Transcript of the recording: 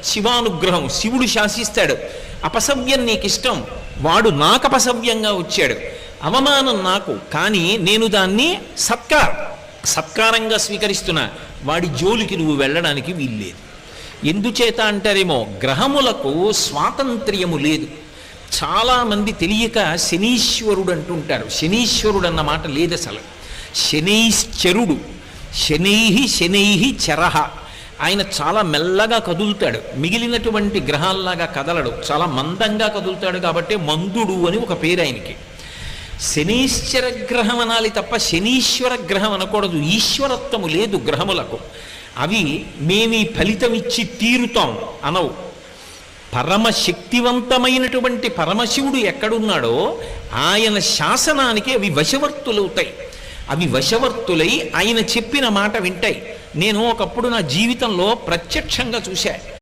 శివానుగ్రహం, శివుడు శాసిస్తాడు. అపసవ్యం నీకు ఇష్టం, వాడు నాకు అపసవ్యంగా వచ్చాడు, అవమానం నాకు, కానీ నేను దాన్ని సత్కారంగా స్వీకరిస్తున్నా, వాడి జోలికి నువ్వు వెళ్ళడానికి వీల్లేదు. ఎందుచేత అంటారేమో, గ్రహములకు స్వాతంత్ర్యము లేదు. చాలామంది తెలియక శనీశ్వరుడు అంటుంటారు. శనీశ్వరుడు అన్న మాట లేదు అసలు. శనైశ్చరుడు, శనైహి చరహ. ఆయన చాలా మెల్లగా కదులుతాడు, మిగిలినటువంటి గ్రహాల్లాగా కదలడు, చాలా మందంగా కదులుతాడు. కాబట్టి మందుడు అని ఒక పేరు ఆయనకి. శనీశ్వర గ్రహం అనాలి తప్ప శనీశ్వర గ్రహం అనకూడదు. ఈశ్వరత్వము లేదు గ్రహములకు. అవి మేమీ ఫలితం ఇచ్చి తీరుతాం అనవు. పరమశక్తివంతమైనటువంటి పరమశివుడు ఎక్కడున్నాడో ఆయన శాసనానికి అవి వశవర్తులవుతాయి. అవి వశవర్తులై ఆయన చెప్పిన మాట వింటాయి. నేను ఒకప్పుడు నా జీవితంలో ప్రత్యక్షంగా చూశా.